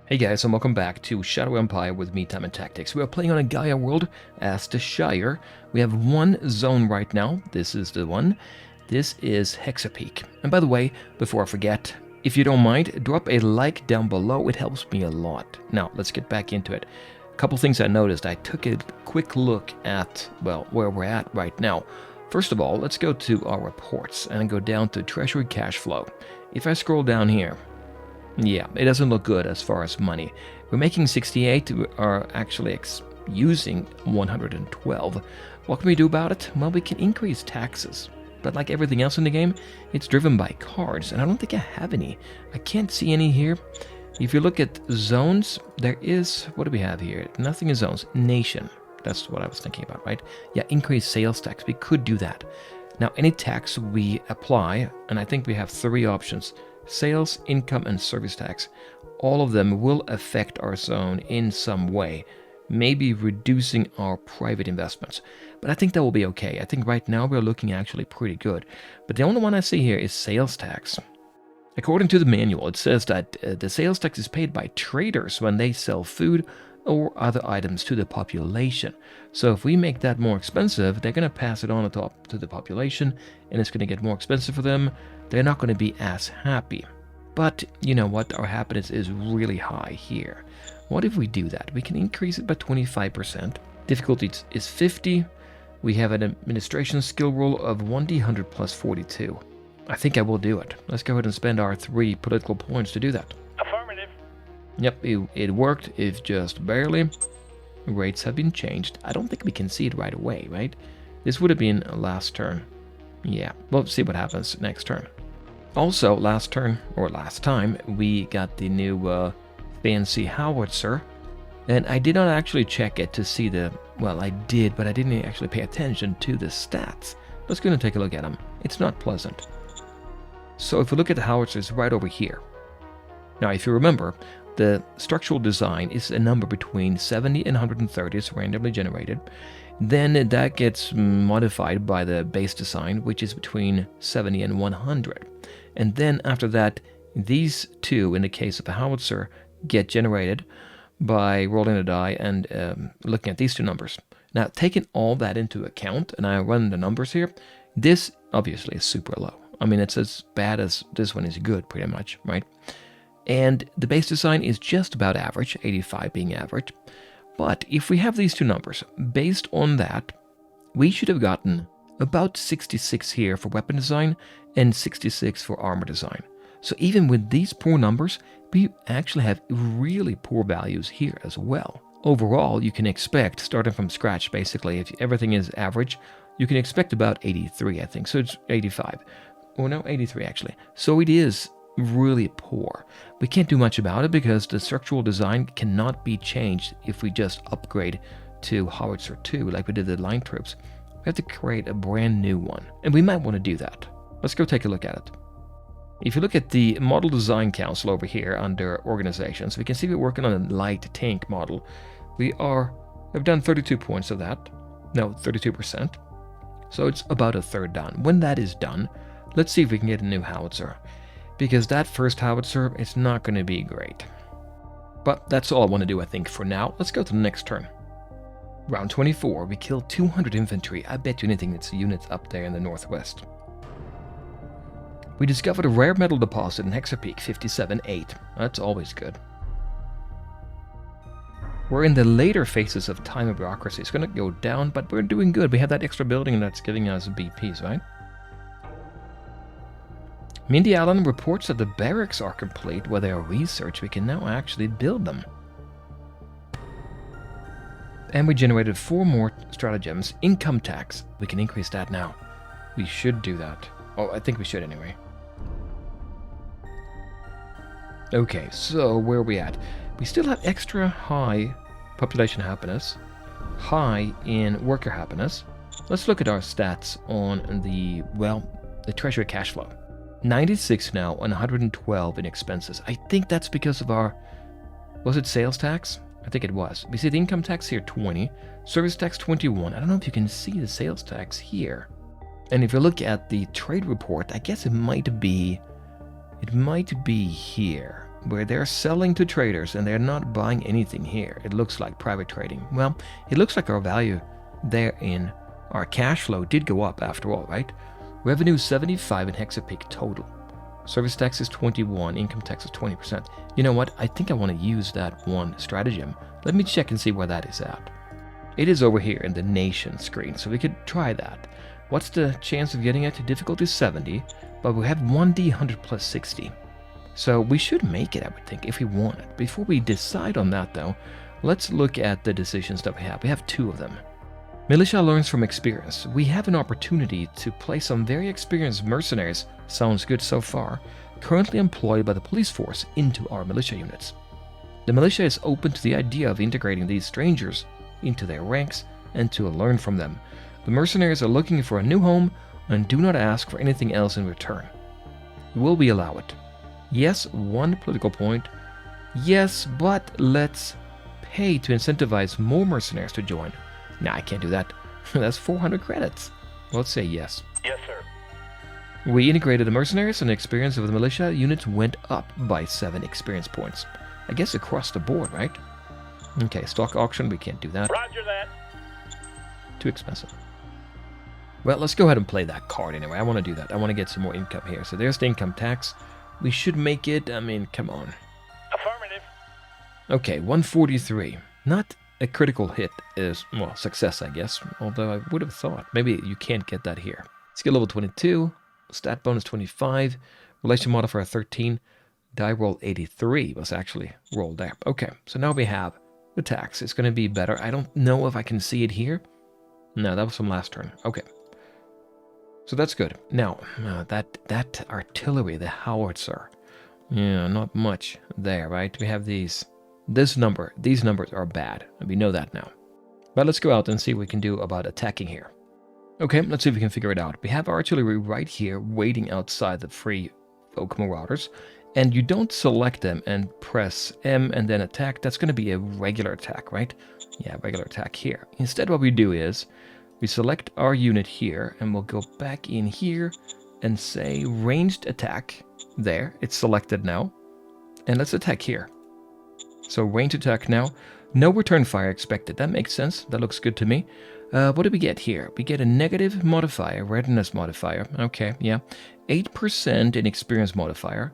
Hey guys, and welcome back to Shadow Empire with me, Time and Tactics. We are playing on a Gaia world as the Shire. We have one zone right now. This is the one. This is Hexapeak. And by the way, before I forget, if you don't mind, drop a like down below. It helps me a lot. Now, let's get back into it. A couple things I noticed. I took a quick look at, well, where we're at right now. First of all, let's go to our reports and go down to Treasury Cash Flow. If I scroll down here, yeah, it doesn't look good as far as money. We're making 68, we are actually using 112. What can we do about it? Well, we can increase taxes. But like everything else in the game, it's driven by cards, and I don't think I have any. I can't see any here. If you look at zones, there is, what do we have here? Nothing in zones. Nation. That's what I was thinking about, right? Yeah, increase sales tax. We could do that. Now, any tax we apply, and I think we have three options. Sales, income, and service tax. All of them will affect our zone in some way, maybe reducing our private investments. But I think that will be okay. I think right now we're looking actually pretty good. But the only one I see here is sales tax. According to the manual, it says that the sales tax is paid by traders when they sell food or other items to the population. So if we make that more expensive, they're going to pass it on to the population, and it's going to get more expensive for them. They're not going to be as happy. But you know what? Our happiness is really high here. What if we do that? We can increase it by 25%. Difficulty is 50. We have an administration skill roll of 1d100 plus 42. I think I will do it. Let's go ahead and spend our 3 political points to do that. Affirmative. Yep, it worked, if just barely. Rates have been changed. I don't think we can see it right away, right? This would have been last turn. Yeah, we'll see what happens next turn. Also, last turn, or last time, we got the new fancy howitzer. And I did not actually check it to see the... Well, I did, but I didn't actually pay attention to the stats. Let's go and take a look at them. It's not pleasant. So if we look at the howitzers right over here. Now, if you remember, the structural design is a number between 70 and 130. It's randomly generated. Then that gets modified by the base design, which is between 70 and 100. And then after that, these two, in the case of a howitzer, get generated by rolling a die and looking at these two numbers. Now, taking all that into account, and I run the numbers here, this obviously is super low. I mean, it's as bad as this one is good, pretty much, right? And the base design is just about average, 85 being average. But if we have these two numbers, based on that, we should have gotten about 66 here for weapon design and 66 for armor design. So even with these poor numbers, we actually have really poor values here as well. Overall, you can expect, starting from scratch basically, if everything is average, you can expect about 83, I think. So it's 85. Oh no, 83 actually. So it is really poor. We can't do much about it because the structural design cannot be changed if we just upgrade to Howitzer 2 like we did the line troops. We have to create a brand new one, and we might want to do that. Let's go take a look at it. If you look at the Model Design Council over here under Organizations, we can see we're working on a light tank model. We've done 32 points of that. No, 32%. So it's about a third done. When that is done, let's see if we can get a new howitzer. Because that first howitzer, it's not going to be great. But that's all I want to do, I think, for now. Let's go to the next turn. Round 24, we killed 200 infantry. I bet you anything it's units up there in the northwest. We discovered a rare metal deposit in Hexapeak 57-8. That's always good. We're in the later phases of time of bureaucracy. It's going to go down, but we're doing good. We have that extra building that's giving us BPs, right? Mindy Allen reports that the barracks are complete. Where they are researched, we can now actually build them. And we generated 4 more stratagems. Income tax. We can increase that now. We should do that. Oh, I think we should anyway. Okay, so where are we at? We still have extra high population happiness. High in worker happiness. Let's look at our stats on the, well, the treasury cash flow. 96 now and 112 in expenses. I think that's because of our... Was it sales tax? I think it was. We see the income tax here, 20. Service tax, 21. I don't know if you can see the sales tax here. And if you look at the trade report, I guess it might be here. where they're selling to traders and they're not buying anything here. It looks like private trading. Well, it looks like our value there in our cash flow did go up after all, right? Revenue 75 and hexapeak total. Service tax is 21, income tax is 20%. You know what? I think I want to use that one stratagem. Let me check and see where that is at. It is over here in the nation screen, so we could try that. What's the chance of getting it? Difficulty 70, but we have 1d100 plus 60. So we should make it, I would think, if we want it. Before we decide on that, though, let's look at the decisions that we have. We have 2 of them. Militia learns from experience. We have an opportunity to place some very experienced mercenaries, sounds good so far, currently employed by the police force into our militia units. The militia is open to the idea of integrating these strangers into their ranks and to learn from them. The mercenaries are looking for a new home and do not ask for anything else in return. Will we allow it? Yes, 1 political point. Yes, but let's pay to incentivize more mercenaries to join. Nah, I can't do that. That's 400 credits. Let's say yes. Yes, sir. We integrated the mercenaries and the experience of the militia units went up by 7 experience points. I guess across the board, right? Okay, stock auction, we can't do that. Roger that. Too expensive. Well, let's go ahead and play that card anyway. I want to do that. I want to get some more income here. So there's the income tax. We should make it, I mean, come on. Affirmative. Okay, 143. Not a critical hit is, well, success, I guess. Although I would have thought. Maybe you can't get that here. Skill level 22. Stat bonus 25. Relation modifier 13. Die roll 83 was actually rolled there. Okay, so now we have the tax. It's going to be better. I don't know if I can see it here. No, that was from last turn. Okay. So that's good. Now, that artillery, the howitzer. Yeah, not much there, right? We have these numbers are bad, and we know that now. But let's go out and see what we can do about attacking here. Okay, let's see if we can figure it out. We have artillery right here waiting outside the free folk marauders, and you don't select them and press M and then attack. That's going to be a regular attack, right? Yeah, regular attack here. Instead, what we do is we select our unit here, and we'll go back in here and say ranged attack. There, it's selected now. And let's attack here. So ranged attack now. No return fire expected. That makes sense. That looks good to me. What do we get here? We get a negative modifier, readiness modifier. Okay, yeah. 8% in experience modifier.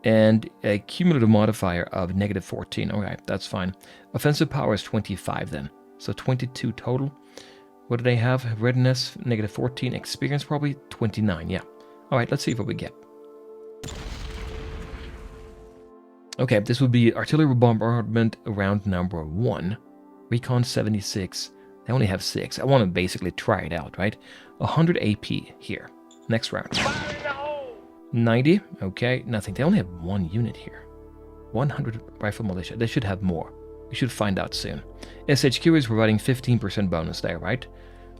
And a cumulative modifier of negative 14. Okay, that's fine. Offensive power is 25 then. So 22 total. What do they have? Readiness, negative 14. Experience, probably 29. Yeah. All right, let's see what we get. Okay, this would be artillery bombardment round number 1. Recon 76. They only have 6. I want to basically try it out, right? 100 AP here. Next round. Fire in the hole. 90. Okay, nothing. They only have 1 unit here. 100 rifle militia. They should have more. We should find out soon. SHQ is providing 15% bonus there, right?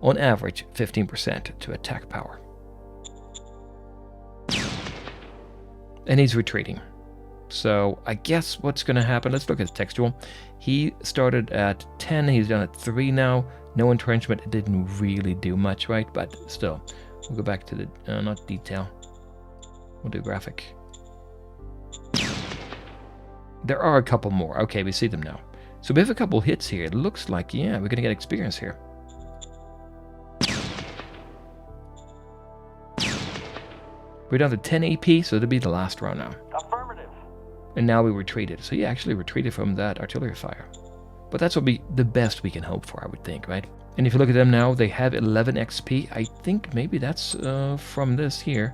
On average, 15% to attack power. And he's retreating. So I guess what's going to happen, let's look at the textual. He started at 10, he's done at 3 now. No entrenchment, it didn't really do much, right? But still, we'll go back to the, not detail. We'll do graphic. There are a couple more. Okay, we see them now. So we have a couple hits here. It looks like, yeah, we're going to get experience here. We're down to 10 AP, so it'll be the last round now. Affirmative. And now we retreated. So yeah, actually retreated from that artillery fire. But that's what be the best we can hope for, I would think, right? And if you look at them now, they have 11 XP. I think maybe that's from this here.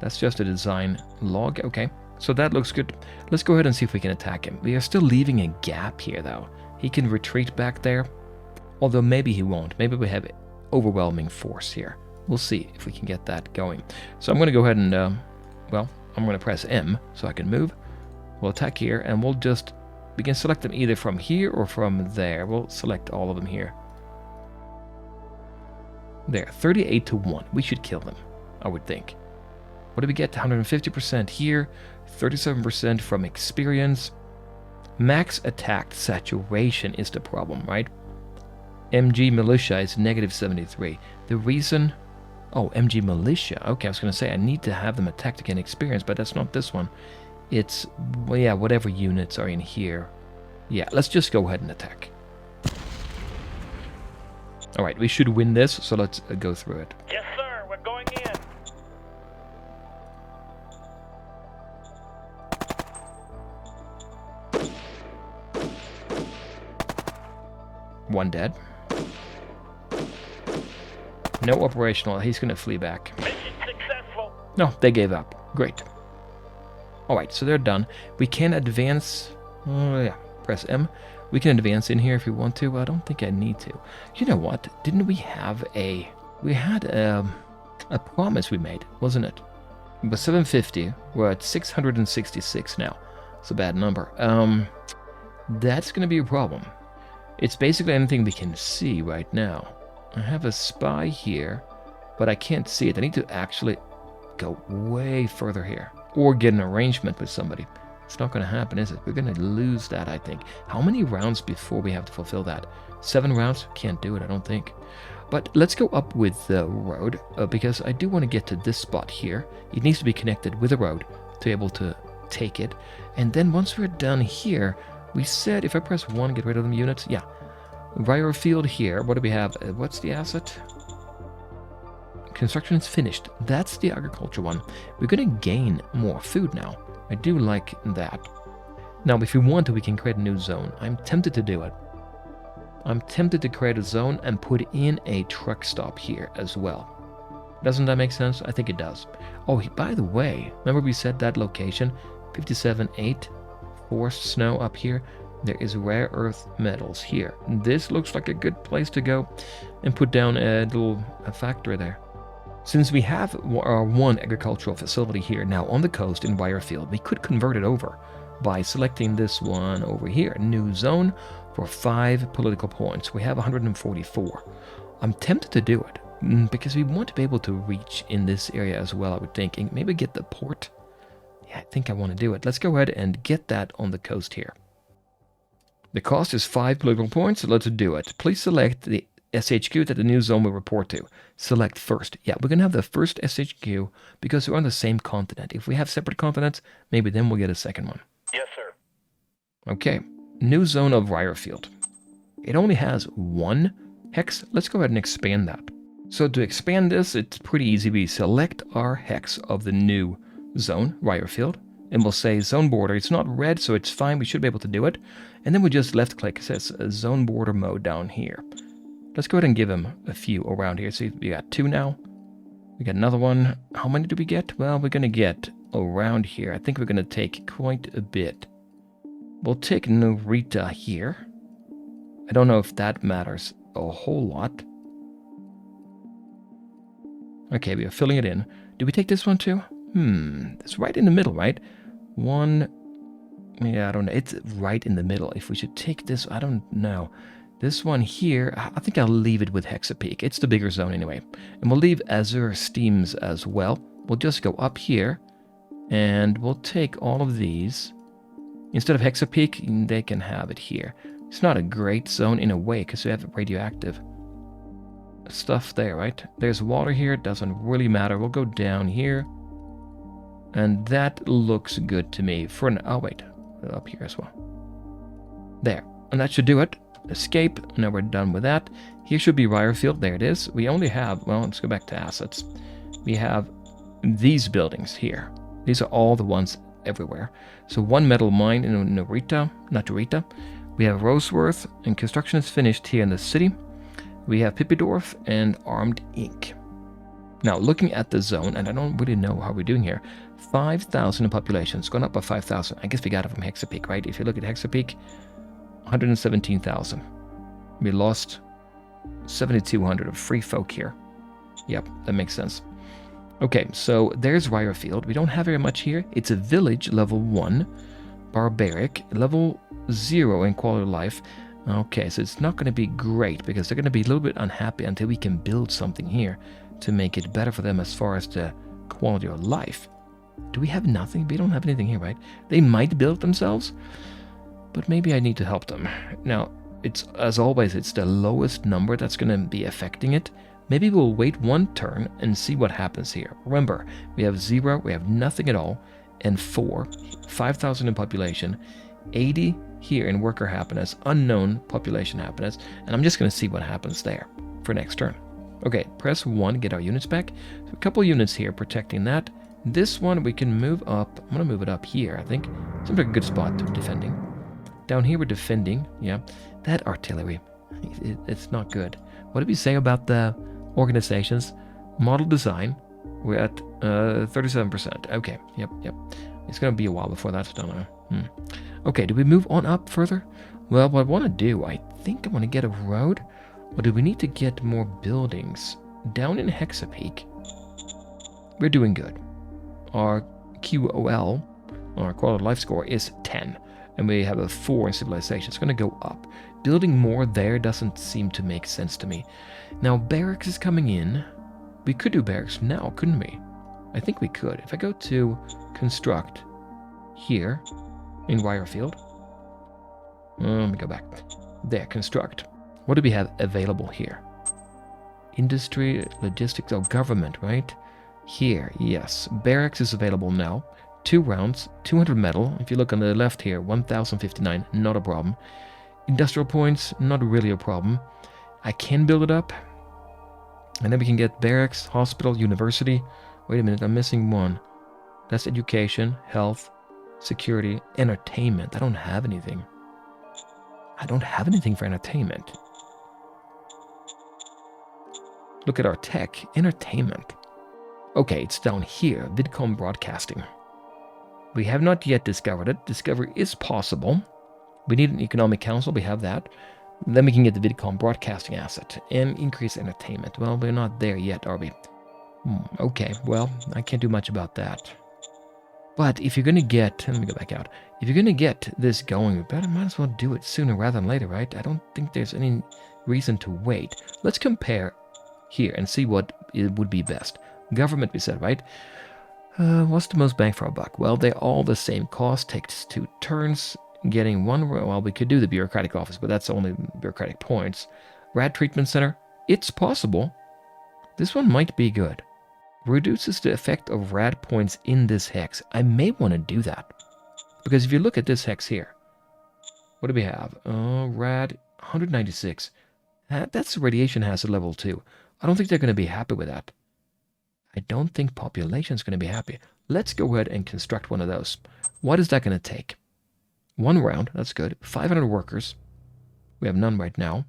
That's just a design log. Okay, so that looks good. Let's go ahead and see if we can attack him. We are still leaving a gap here, though. He can retreat back there. Although maybe he won't. Maybe we have overwhelming force here. We'll see if we can get that going. So I'm going to go ahead and, well, I'm going to press M so I can move. We'll attack here, and we can select them either from here or from there. We'll select all of them here. There, 38 to 1. We should kill them, I would think. What do we get? 150% here, 37% from experience. Max attack saturation is the problem, right? MG Militia is negative 73. The reason... Oh, MG Militia. Okay, I was going to say I need to have them attack to gain experience, but that's not this one. It's, well, yeah, whatever units are in here. Yeah, let's just go ahead and attack. Alright, we should win this, so let's go through it. Yes, sir. We're going in. One dead. No operational. He's going to flee back. Mission successful. No, they gave up. Great. Alright, so they're done. We can advance. Oh, yeah. Press M. We can advance in here if we want to. I don't think I need to. You know what? Didn't we have a... We had a promise we made, wasn't it? It was 750. We're at 666 now. It's a bad number. That's going to be a problem. It's basically anything we can see right now. I have a spy here, but I can't see it. I need to actually go way further here. Or get an arrangement with somebody. It's not going to happen, is it? We're going to lose that, I think. How many rounds before we have to fulfill that? 7 rounds? Can't do it, I don't think. But let's go up with the road, because I do want to get to this spot here. It needs to be connected with the road to be able to take it. And then once we're done here, we said if I press 1, get rid of them units. Yeah. Ryer field here. What do we have? What's the asset? Construction is finished. That's the agriculture one. We're going to gain more food now. I do like that. Now, if we want to, we can create a new zone. I'm tempted to do it. I'm tempted to create a zone and put in a truck stop here as well. Doesn't that make sense? I think it does. Oh, by the way, remember we said that location? 57.8 forced snow up here. There is rare earth metals here. This looks like a good place to go and put down a little factory there. Since we have our one agricultural facility here now on the coast in Wirefield, we could convert it over by selecting this one over here, new zone, for 5 political points. We have 144. I'm tempted to do it because we want to be able to reach in this area as well, I would think. And maybe get the port. Yeah, I think I want to do it. Let's go ahead and get that on the coast here. The cost is 5 political points, so let's do it. Please select the SHQ that the new zone will report to. Select first. Yeah, we're going to have the first SHQ because we're on the same continent. If we have separate continents, maybe then we'll get a second one. Yes, sir. Okay, new zone of Ryerfield. It only has 1 hex. Let's go ahead and expand that. So to expand this, it's pretty easy. We select our hex of the new zone, Ryerfield, and we'll say zone border. It's not red, so it's fine. We should be able to do it. And then we just left click. It says zone border mode down here. Let's go ahead and give him a few around here. See, we got 2 now. We got another one. How many do we get? Well, we're going to get around here. I think we're going to take quite a bit. We'll take Narita here. I don't know if that matters a whole lot. Okay, we are filling it in. Do we take this one too? It's right in the middle, right? 1... Yeah, I don't know. It's right in the middle. If we should take this, I don't know. This one here, I think I'll leave it with Hexapeak. It's the bigger zone anyway. And we'll leave Azure Steams as well. We'll just go up here, and we'll take all of these. Instead of Hexapeak, they can have it here. It's not a great zone in a way, because we have radioactive stuff there, right? There's water here. It doesn't really matter. We'll go down here. And that looks good to me. For an... Oh, wait. Up here as well. There. And that should do it. Escape. Now we're done with that. Here should be Ryerfield. There it is. We only have... Well, let's go back to assets. We have these buildings here. These are all the ones everywhere. So 1 metal mine in Narita. Not Narita. We have Roseworth. And construction is finished here in the city. We have Pippidorf and Armed Inc. Now, looking at the zone, and I don't really know how we're doing here, 5,000 in population. It's gone up by 5,000. I guess we got it from Hexapeak, right? If you look at Hexapeak, 117,000. We lost 7,200 of free folk here. Yep, that makes sense. Okay, so there's Ryerfield. We don't have very much here. It's a village, level 1. Barbaric, level 0 in quality of life. Okay, so it's not going to be great because they're going to be a little bit unhappy until we can build something here to make it better for them as far as the quality of life. Do we have nothing? We don't have anything here, right? They might build themselves, but maybe I need to help them. Now, it's as always, it's the lowest number that's going to be affecting it. Maybe we'll wait 1 turn and see what happens here. Remember, we have 0, we have nothing at all, and 4, 5,000 in population, 80 here in worker happiness, unknown population happiness, and I'm just going to see what happens there for next turn. Okay, press 1, get our units back. So a couple units here protecting that. This one we can move up. I'm going to move it up here, I think. Seems like a good spot to defending. Down here we're defending. Yeah, that artillery, it's not good. What did we say about the organizations? Model design, we're at 37%. Okay, yep. It's going to be a while before that's done. Okay, do we move on up further? Well, what I want to do, I think I want to get a road. Or do we need to get more buildings? Down in Hexapeak, we're doing good. Our QOL, our quality of life score, is 10. And we have a 4 in civilization. It's going to go up. Building more there doesn't seem to make sense to me. Now, barracks is coming in. We could do barracks now, couldn't we? I think we could. If I go to construct here in Wirefield. Let me go back. There, construct. What do we have available here? Industry, logistics, government, right? Here, yes. Barracks is available now. 2 rounds, 200 metal. If you look on the left here, 1,059, not a problem. Industrial points, not really a problem. I can build it up. And then we can get barracks, hospital, university. Wait a minute, I'm missing one. That's education, health, security, entertainment. I don't have anything. I don't have anything for entertainment. Look at our tech. Entertainment. Okay, it's down here. Vidcom broadcasting. We have not yet discovered it. Discovery is possible. We need an economic council. We have that. Then we can get the Vidcom broadcasting asset and increase entertainment. Well, we're not there yet, are we? Okay, well, I can't do much about that. But if you're going to get... Let me go back out. If you're going to get this going, we might as well do it sooner rather than later, right? I don't think there's any reason to wait. Let's compare here and see what it would be best. Government, we said, right? What's the most bang for our buck? Well, they're all the same cost. Takes 2 turns. Getting one... Well, we could do the bureaucratic office, but that's only bureaucratic points. Rad Treatment Center. It's possible. This one might be good. Reduces the effect of rad points in this hex. I may want to do that. Because if you look at this hex here, what do we have? Rad 196. That's radiation hazard level 2. I don't think they're going to be happy with that. I don't think population's going to be happy. Let's go ahead and construct one of those. What is that going to take? 1 round. That's good. 500 workers. We have none right now.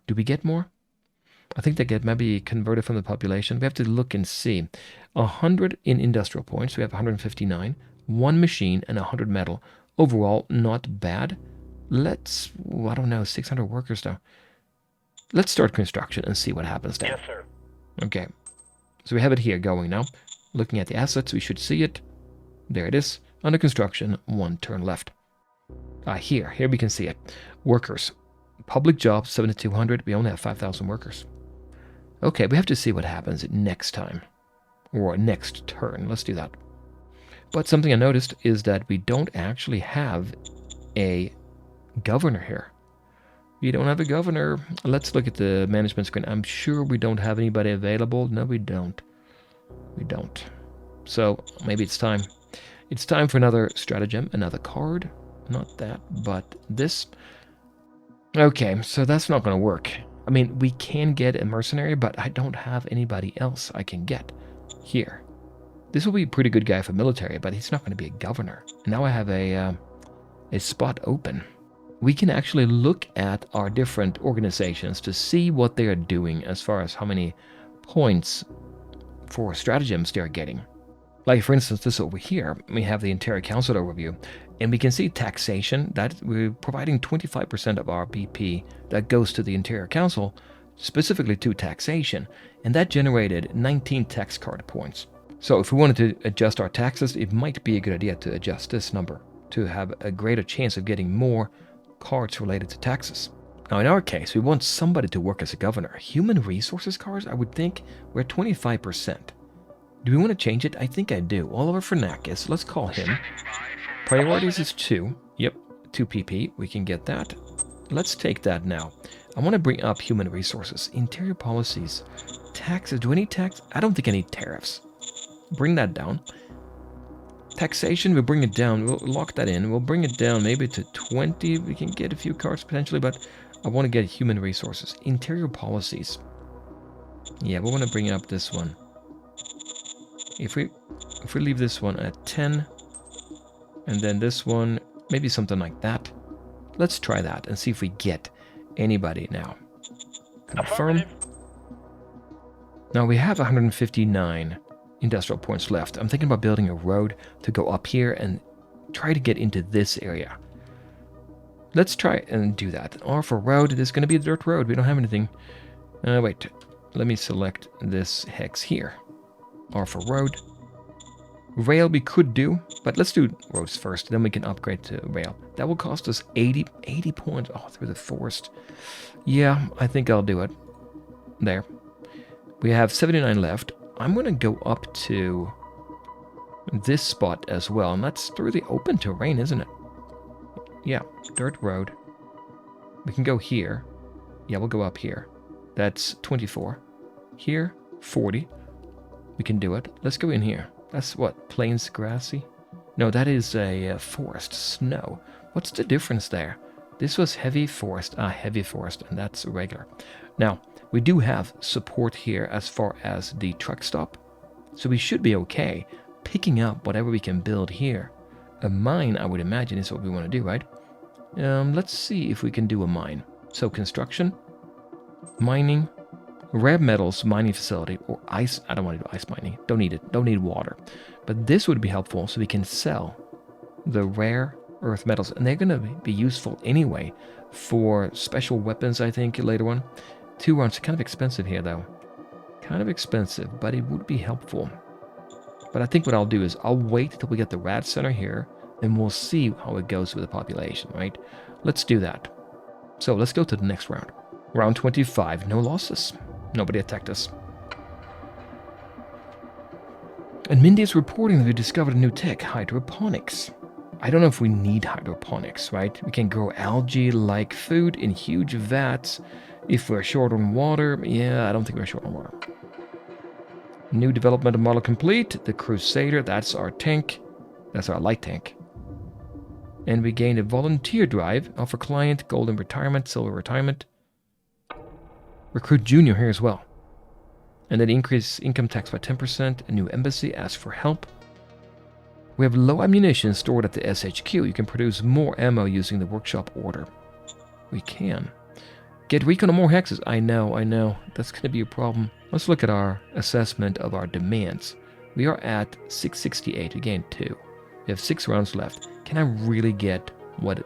Do we get more? I think they get maybe converted from the population. We have to look and see. 100 in industrial points. We have 159. 1 machine and 100 metal. Overall, not bad. Let's... I don't know. 600 workers now. Let's start construction and see what happens there. Yes, sir. Okay. So we have it here going now. Looking at the assets, we should see it. There it is. Under construction. 1 turn left. Here we can see it. Workers. Public jobs, 7,200. We only have 5,000 workers. Okay, we have to see what happens next time. Or next turn. Let's do that. But something I noticed is that we don't actually have a governor here. We don't have a governor. Let's look at the management screen. I'm sure we don't have anybody available. No, we don't. We don't. So maybe it's time. It's time for another stratagem, another card. Not that, but this. Okay, so that's not going to work. I mean, we can get a mercenary, but I don't have anybody else I can get here. This will be a pretty good guy for military, but he's not going to be a governor. Now I have a spot open. We can actually look at our different organizations to see what they are doing as far as how many points for stratagems they're getting. Like, for instance, this over here, we have the Interior Council overview, and we can see taxation, that we're providing 25% of our BP that goes to the Interior Council, specifically to taxation, and that generated 19 tax card points. So if we wanted to adjust our taxes, it might be a good idea to adjust this number to have a greater chance of getting more cards related to taxes. Now in our case, we want somebody to work as a governor. Human resources cards, I would think, we're at 25%. Do we want to change it? I think I do. Oliver Fernakis, let's call him. Priorities is 2. Yep, 2 PP. We can get that. Let's take that now. I want to bring up human resources. Interior policies. Taxes. Do I need tax? I don't think I need tariffs. Bring that down. Taxation, we'll bring it down. We'll lock that in. We'll bring it down maybe to 20. We can get a few cards potentially, but I want to get human resources. Interior policies. Yeah, we want to bring up this one. If we leave this one at 10, and then this one, maybe something like that. Let's try that and see if we get anybody now. Confirm. Now we have 159 industrial points left. I'm thinking about building a road to go up here and try to get into this area. Let's try and do that. Or for road, there's going to be a dirt road. We don't have anything. Wait, let me select this hex here. Or for road. Rail we could do, but let's do roads first. Then we can upgrade to rail. That will cost us 80 points. Oh, through the forest. Yeah, I think I'll do it. There. We have 79 left. I'm going to go up to this spot as well. And that's through the open terrain, isn't it? Yeah, dirt road. We can go here. Yeah, we'll go up here. That's 24. Here, 40. We can do it. Let's go in here. That's what, plains grassy? No, that is a forest, snow. What's the difference there? This was heavy forest, and that's regular. Now, we do have support here as far as the truck stop, so we should be okay picking up whatever we can build here. A mine, I would imagine, is what we want to do, right? Let's see if we can do a mine. So construction, mining, rare metals mining facility, or ice. I don't want to do ice mining. Don't need it. Don't need water. But this would be helpful so we can sell the rare earth metals. And they're going to be useful anyway for special weapons, I think, later on. 2 rounds. Kind of expensive here, though. Kind of expensive, but it would be helpful. But I think what I'll do is I'll wait till we get the rad center here, and we'll see how it goes with the population, right? Let's do that. So let's go to the next round. Round 25. No losses. Nobody attacked us. And Mindy is reporting that we discovered a new tech, hydroponics. I don't know if we need hydroponics, right? We can grow algae like food in huge vats. If we're short on water, yeah, I don't think we're short on water. New development model complete. The Crusader, that's our tank. That's our light tank. And we gained a volunteer drive. Offer client, golden retirement, silver retirement. Recruit junior here as well. And then increase income tax by 10%. A new embassy asks for help. We have low ammunition stored at the SHQ. You can produce more ammo using the workshop order. We can. Get recon on more hexes. I know. That's going to be a problem. Let's look at our assessment of our demands. We are at 668. We gained 2. We have 6 rounds left. Can I really get what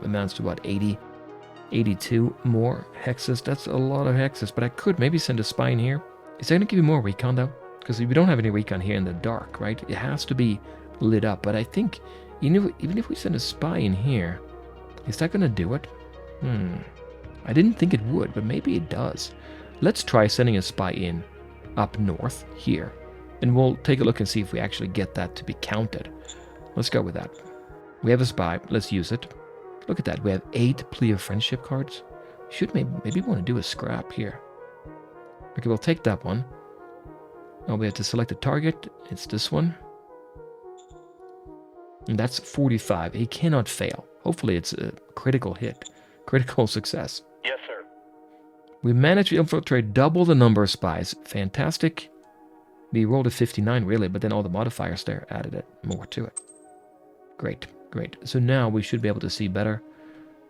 amounts to about 80? 82 more hexes. That's a lot of hexes, but I could maybe send a spy in here. Is that going to give you more recon, though? Because we don't have any recon here in the dark, right? It has to be lit up, but I think even if we send a spy in here, is that going to do it? I didn't think it would, but maybe it does. Let's try sending a spy in up north here, and we'll take a look and see if we actually get that to be counted. Let's go with that. We have a spy. Let's use it. Look at that. We have 8 plea of friendship cards. Should maybe want to do a scrap here. Okay, we'll take that one. Oh, we have to select a target. It's this one. And that's 45. He cannot fail. Hopefully it's a critical hit. Critical success. Yes, sir. We managed to infiltrate double the number of spies. Fantastic. We rolled a 59 really, but then all the modifiers there added it more to it. Great. So now we should be able to see better.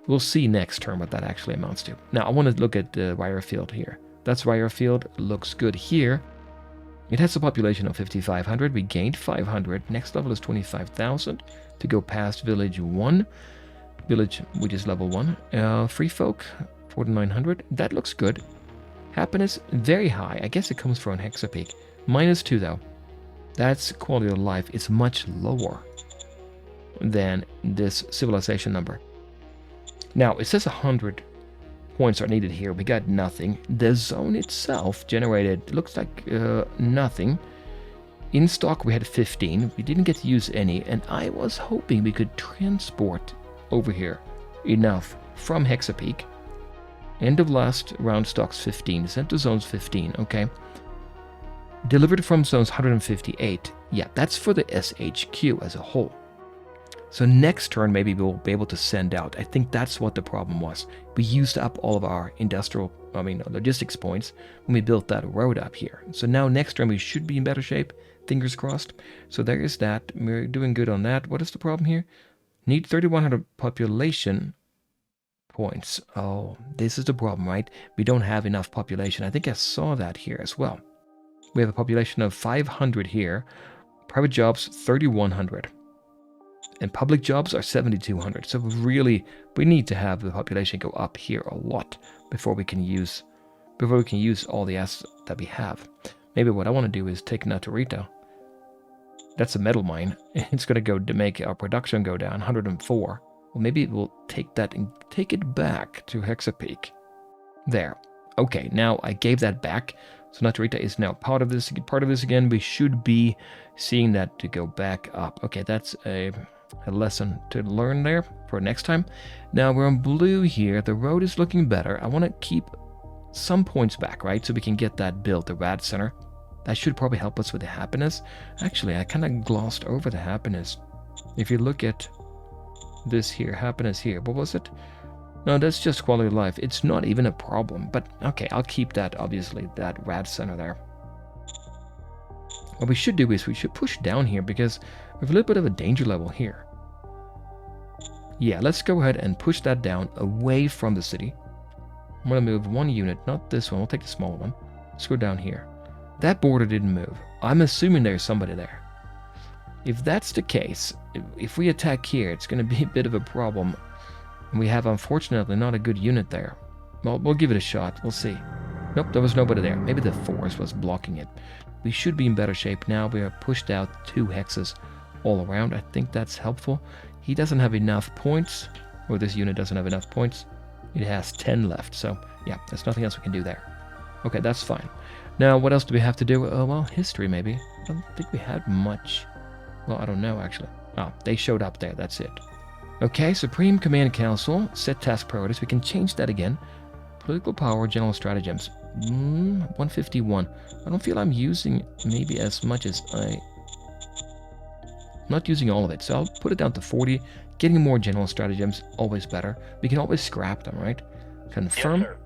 We'll see next turn what that actually amounts to. Now I want to look at Ryerfield here. That's Ryerfield. Looks good here. It has a population of 5,500. We gained 500. Next level is 25,000 to go past Village 1. Village, which is level 1. Free Folk, 4,900. That looks good. Happiness, very high. I guess it comes from Hexapeak. -2 though. That's quality of life. It's much lower than this civilization number. Now, it says 100 points are needed here. We got nothing. The zone itself generated, looks like nothing. In stock, we had 15. We didn't get to use any, and I was hoping we could transport over here enough from Hexapeak. End of last round stocks 15. Center zones 15. Okay. Delivered from zones 158. Yeah, that's for the SHQ as a whole. So next turn, maybe we'll be able to send out. I think that's what the problem was. We used up all of our logistics points when we built that road up here. So now next turn we should be in better shape. Fingers crossed. So there is that. We're doing good on that. What is the problem here? Need 3,100 population points. Oh, this is the problem, right? We don't have enough population. I think I saw that here as well. We have a population of 500 here. Private jobs, 3,100. And public jobs are 7,200. So really, we need to have the population go up here a lot before we can use all the assets that we have. Maybe what I want to do is take Naturita. That's a metal mine. It's going to go to make our production go down 104. Well, maybe we'll take that and take it back to Hexapeak. There. Okay, now I gave that back. So Naturita is now part of this again. We should be seeing that to go back up. Okay, that's a lesson to learn there for next time. Now we're on blue here. The road is looking better. I want to keep some points back, right? So we can get that built, the rad center. That should probably help us with the happiness. Actually, I kind of glossed over the happiness. If you look at this here, happiness here, what was it? No, that's just quality of life. It's not even a problem, but okay, I'll keep that, obviously, that rad center there. What we should do is we should push down here because we have a little bit of a danger level here. Yeah, let's go ahead and push that down away from the city. I'm going to move one unit, not this one. We'll take the smaller one. Let's go down here. That border didn't move. I'm assuming there's somebody there. If that's the case, if we attack here, it's going to be a bit of a problem. We have, unfortunately, not a good unit there. Well, we'll give it a shot. We'll see. Nope, there was nobody there. Maybe the forest was blocking it. We should be in better shape now. We are pushed out 2 hexes all around. I think that's helpful. He doesn't have enough points, or this unit doesn't have enough points. It has 10 left, so yeah, there's nothing else we can do there. Okay, that's fine. Now, what else do we have to do? Well, history, maybe. I don't think we had much. Well, I don't know, actually. Oh, they showed up there. That's it. Okay, Supreme Command Council. Set task priorities. We can change that again. Political power, general stratagems. 151. I don't feel I'm using maybe as much as I'm not using all of it, so I'll put it down to 40. Getting more general stratagems, always better. We can always scrap them, right? Confirm. Yes, sir.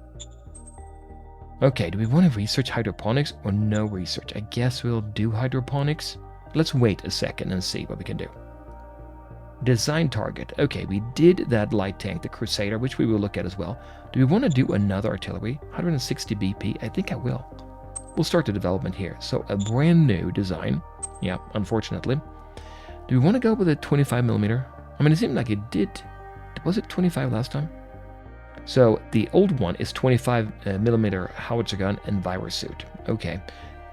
Okay, do we want to research hydroponics or no research? I guess we'll do hydroponics. Let's wait a second and see what we can do. Design target. Okay, we did that light tank, the Crusader, which we will look at as well. Do we want to do another artillery? 160 BP? I think I will. We'll start the development here. So a brand new design. Yeah, unfortunately. Do we want to go with a 25mm? I mean, it seemed like it did. Was it 25 last time? So the old one is 25mm howitzer gun and virus suit. Okay,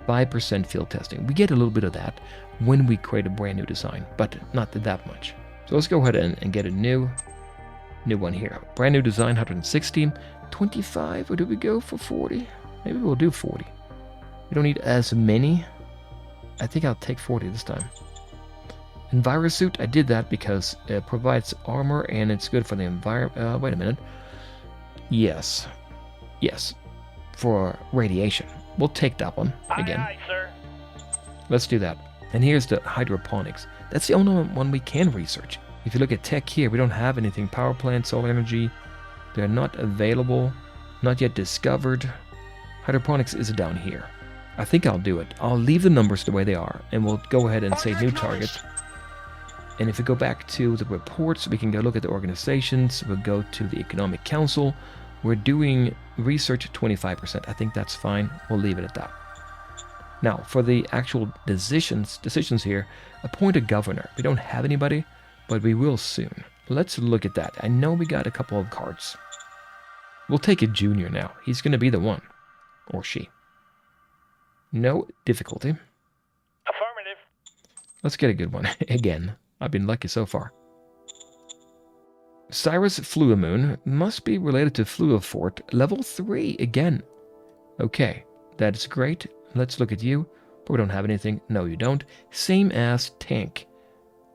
5% field testing. We get a little bit of that when we create a brand new design, but not that much. So let's go ahead and get a new one here. Brand new design, 160, 25, or do we go for 40? Maybe we'll do 40. We don't need as many. I think I'll take 40 this time. And virus suit, I did that because it provides armor and it's good for the environment. Wait a minute. Yes, for radiation. We'll take that one again. Aye, aye, sir. Let's do that. And here's the hydroponics. That's the only one we can research. If you look at tech here, we don't have anything. Power plant, solar energy, they're not available, not yet discovered. Hydroponics is down here. I think I'll do it. I'll leave the numbers the way they are, and we'll go ahead and say new target. And if we go back to the reports, we can go look at the organizations. We'll go to the Economic Council. We're doing research at 25%. I think that's fine. We'll leave it at that. Now, for the actual decisions here, appoint a governor. We don't have anybody, but we will soon. Let's look at that. I know we got a couple of cards. We'll take a junior now. He's going to be the one. Or she. No difficulty. Affirmative. Let's get a good one. Again, I've been lucky so far. Cyrus Fluimoon must be related to Fluifort. Level 3 again. Okay, that's great. Let's look at you. But we don't have anything. No, you don't. Same as Tank.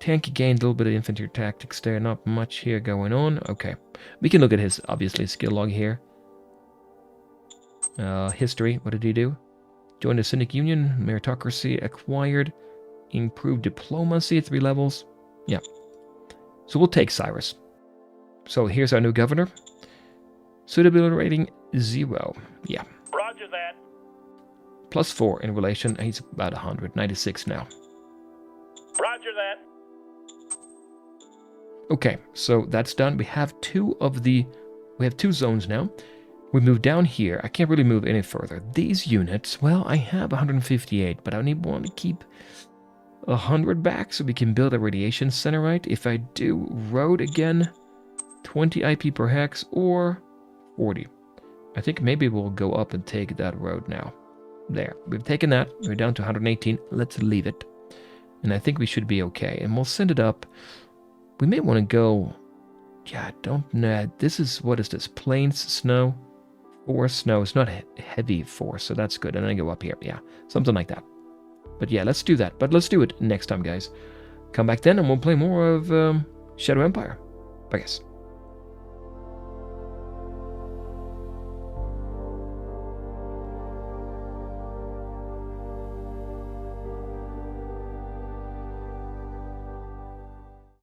Tank gained a little bit of infantry tactics there. Not much here going on. Okay. We can look at his, obviously, skill log here. History. What did he do? Join the Cynic Union. Meritocracy acquired. Improved diplomacy at 3 levels. Yeah. So we'll take Cyrus. So here's our new governor. Suitability rating 0. Yeah. Roger that. +4 in relation. He's about 100. 96 now. Roger that. Okay, so that's done. We have 2 zones now. We move down here. I can't really move any further. These units, well, I have 158, but I want to keep 100 back so we can build a radiation center, right? If I do road again, 20 IP per hex or 40. I think maybe we'll go up and take that road now. There, we've taken that. We're down to 118. Let's leave it. And I think we should be okay. And we'll send it up. We may want to go... Yeah, don't know. This is... What is this? Plains, snow, forest, snow. It's not heavy forest, so that's good. And then I go up here. Yeah, something like that. But yeah, let's do that. But let's do it next time, guys. Come back then and we'll play more of Shadow Empire. Bye, guys.